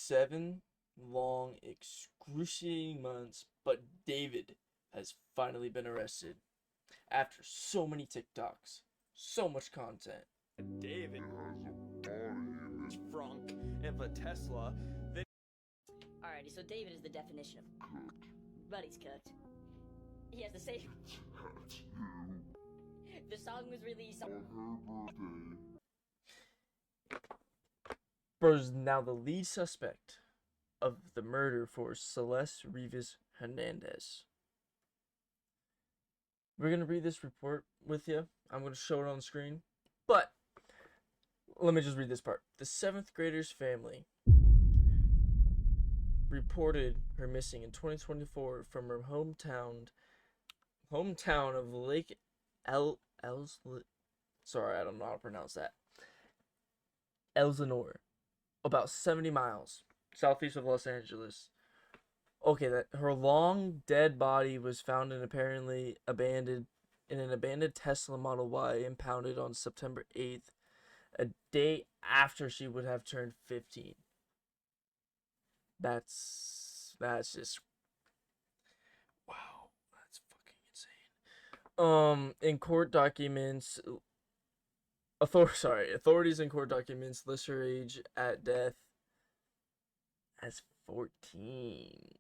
7 long, excruciating months, but David has finally been arrested after so many TikToks, so much content. David has a frunk of a Tesla. Alrighty, so David is the definition of cooked. But he's cooked. He has the same. The song was released on her birthday. Bro's now the lead suspect of the murder for Celeste Rivas Hernandez. We're going to read this report with you. I'm going to show it on the screen. But let me just read this part. The 7th grader's family reported her missing in 2024 from her hometown of Lake sorry, I don't know how to pronounce that. Elsinore, about 70 miles southeast of Los Angeles. Okay, that her long dead body was found in an abandoned Tesla Model Y impounded on September 8th, a day after she would have turned 15. That's just wow, that's fucking insane. In court documents, authorities in court documents list her age at death as 14.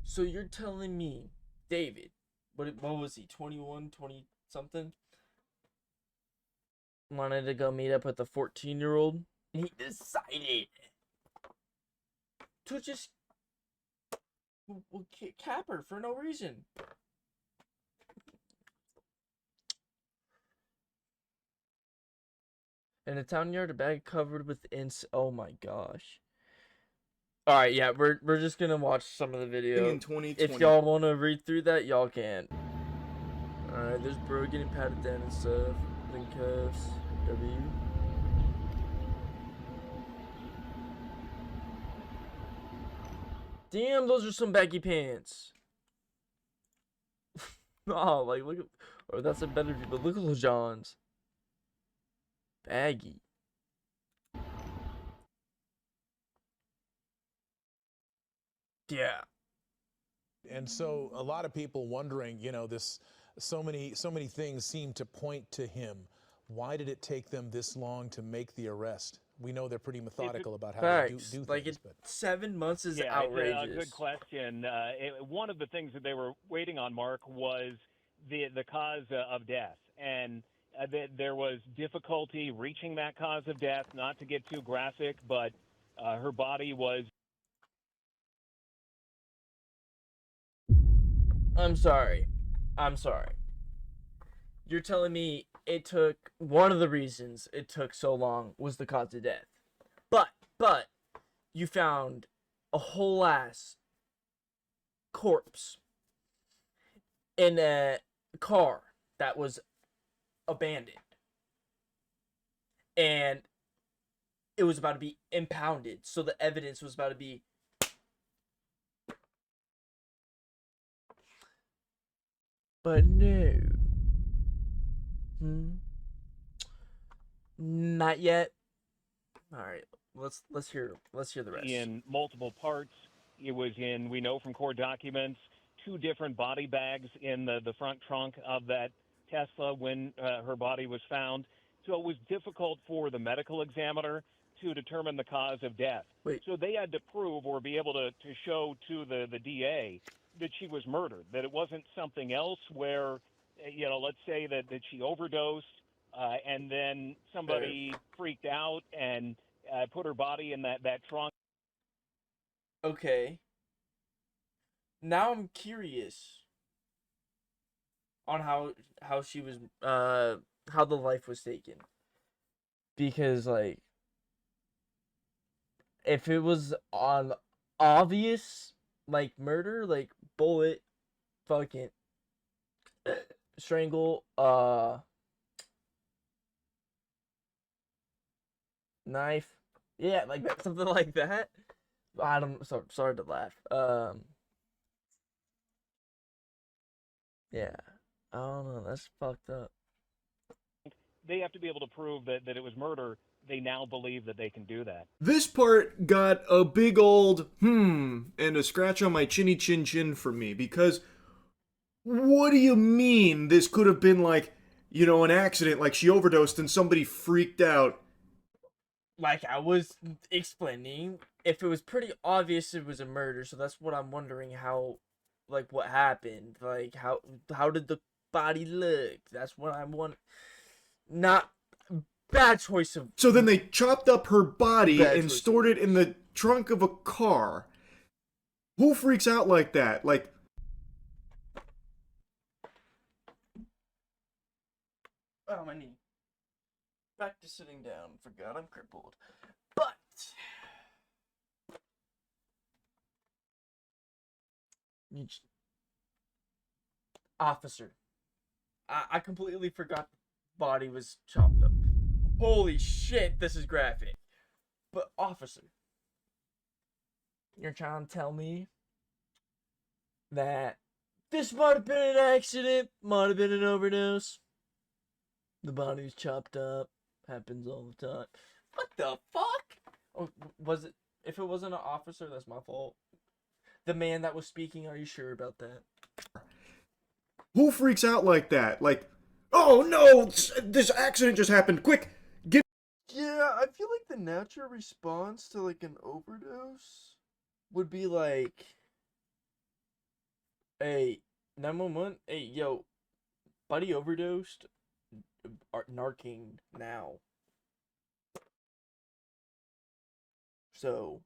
So you're telling me David, what was he, 21, 20 something? Wanted to go meet up with a 14-year-old? And he decided to just cap her for no reason. In a town yard, a bag covered with oh my gosh. Alright, yeah, we're just gonna watch some of the video. In 2020. If y'all wanna read through that, y'all can. Alright, there's bro getting patted down and stuff. Then cuffs. W. Damn, those are some baggy pants. Oh, like, look at... Or that's a better view, but look at those Johns. Baggy. Yeah. And so a lot of people wondering, you know, so many things seem to point to him. Why did it take them this long to make the arrest? We know they're pretty methodical about how they do things. Like, 7 months is outrageous. It's a good question. One of the things that they were waiting on, Mark, was the cause of death. And there was difficulty reaching that cause of death, not to get too graphic, but her body was... I'm sorry. You're telling me it took... One of the reasons it took so long was the cause of death. But you found a whole ass corpse in a car that was abandoned. And it was about to be impounded. So the evidence was about to be... But no. Not yet. All right, let's hear the rest. In multiple parts, it was in, we know from court documents, 2 different body bags in the front trunk of that Tesla when her body was found. So it was difficult for the medical examiner to determine the cause of death. Wait. So they had to prove or be able to show to the DA that she was murdered, that it wasn't something else where, you know, let's say that she overdosed and then somebody freaked out and put her body in that trunk. Okay. Now I'm curious on how she was how the life was taken. Because, like, if it was on obvious, like, murder, like bullet, fucking strangle, knife, yeah, like that, something like that. I don't. Sorry to laugh. Yeah, I don't know. That's fucked up. They have to be able to prove that it was murder they now believe that they can do that. This part got a big old and a scratch on my chinny chin chin for me, because what do you mean this could have been like, you know, an accident, like she overdosed and somebody freaked out? Like I was explaining, if it was pretty obvious it was a murder, so that's what I'm wondering, how, like, what happened, like how did the body look? That's what I want. Not bad choice of. So then they chopped up her body Bad and choice stored of it in the trunk of a car. Who freaks out like that? Like, Oh, my knee. Back to sitting down. Forgot I'm crippled. But officer, I completely forgot the body was chopped up. Holy shit, this is graphic. But officer, you're trying to tell me that this might have been an accident, might have been an overdose. The body was chopped up. Happens all the time. What the fuck? Oh, was it? If it wasn't an officer, that's my fault. The man that was speaking, are you sure about that? who freaks out like that? Like, oh no, this accident just happened. Quick, get. Yeah, I feel like the natural response to like an overdose would be like, hey, 911, hey, yo, buddy overdosed, narking now. So,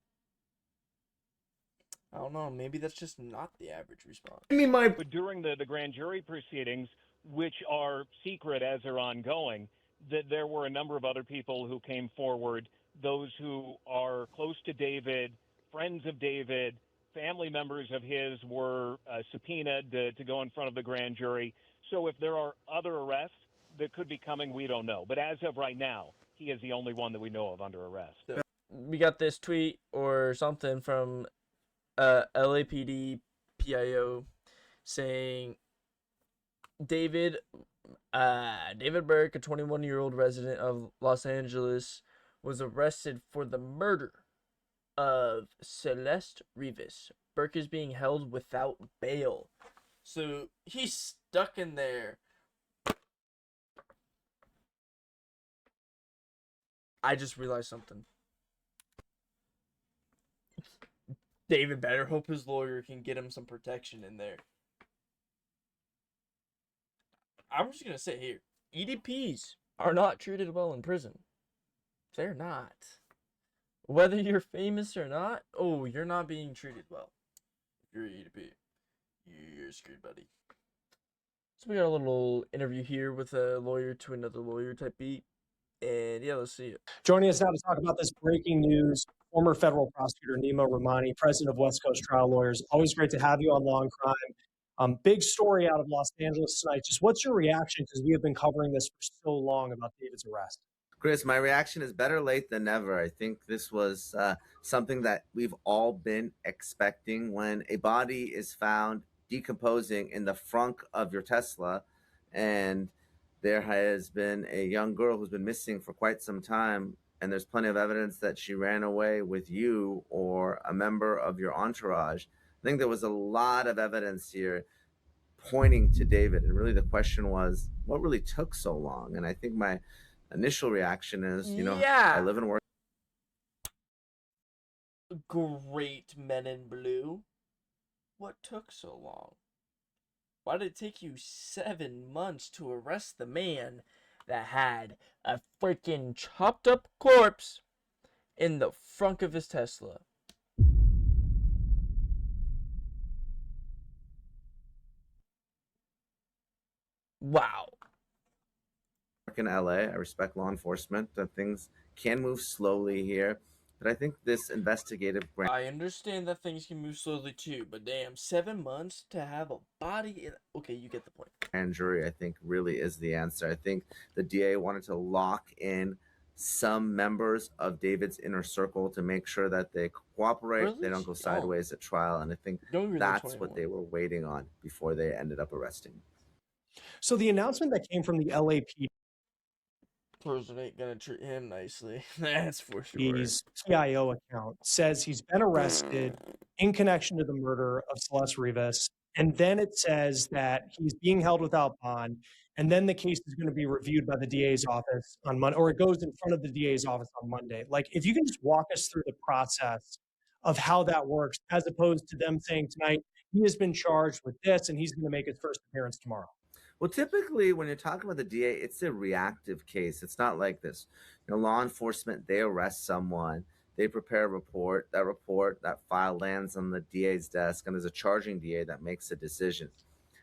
I don't know, maybe that's just not the average response. Give me my. But during the grand jury proceedings, which are secret as they're ongoing, that there were a number of other people who came forward, those who are close to David, friends of David, family members of his were subpoenaed to go in front of the grand jury. So if there are other arrests that could be coming, we don't know. But as of right now, he is the only one that we know of under arrest. So, we got this tweet or something from LAPD PIO saying David Burke, a 21-year-old resident of Los Angeles, was arrested for the murder of Celeste Rivas. Burke is being held without bail. So he's stuck in there. I just realized something. David better hope his lawyer can get him some protection in there. I'm just gonna say here, EDPs are not treated well in prison. They're not. Whether you're famous or not, oh, you're not being treated well. If you're an EDP, you're screwed, buddy. So we got a little interview here with a lawyer to another lawyer type beat. And yeah, let's see it. Joining us now to talk about this breaking news, former federal prosecutor Nima Rahmani, president of West Coast Trial Lawyers. Always great to have you on Law and Crime. Big story out of Los Angeles tonight. Just what's your reaction? Because we have been covering this for so long about David's arrest. Chris, my reaction is better late than never. I think this was something that we've all been expecting. When a body is found decomposing in the frunk of your Tesla, and there has been a young girl who's been missing for quite some time, and there's plenty of evidence that she ran away with you or a member of your entourage. I think there was a lot of evidence here pointing to David. And really the question was, what really took so long? And I think my initial reaction is, I live and work. Great Men in Blue. What took so long? Why did it take you 7 months to arrest the man that had a freaking chopped up corpse in the frunk of his Tesla? Wow. In LA, I respect law enforcement, that things can move slowly here, but I think this investigative grant. I understand that things can move slowly too, but damn, 7 months to have a body in... Okay, you get the point. Grand jury, I think, really is the answer. I think the DA wanted to lock in some members of David's inner circle to make sure that they cooperate, they don't go sideways at trial, and I think that's what they were waiting on before they ended up arresting. So the announcement that came from the LAPD. person ain't gonna treat him nicely. That's for sure. His PIO account says he's been arrested in connection to the murder of Celeste Rivas. And then it says that he's being held without bond. And then the case is going to be reviewed by the DA's office on Monday, or it goes in front of the DA's office on Monday. Like, if you can just walk us through the process of how that works, as opposed to them saying tonight, he has been charged with this and he's going to make his first appearance tomorrow. Well, typically, when you're talking about the DA, it's a reactive case. It's not like this. Law enforcement, they arrest someone, they prepare a report, that file lands on the DA's desk, and there's a charging DA that makes a decision.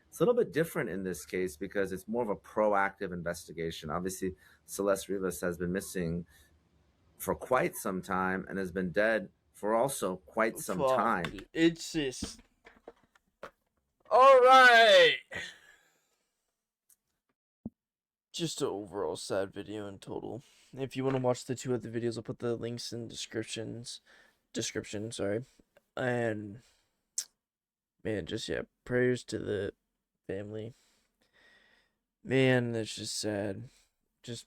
It's a little bit different in this case because it's more of a proactive investigation. Obviously, Celeste Rivas has been missing for quite some time and has been dead for also quite some time. It's just... All right. Just an overall sad video in total. If you want to watch the two other videos, I'll put the links in description, sorry. And man, just prayers to the family. Man, that's just sad. Just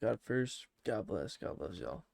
God first, God bless y'all.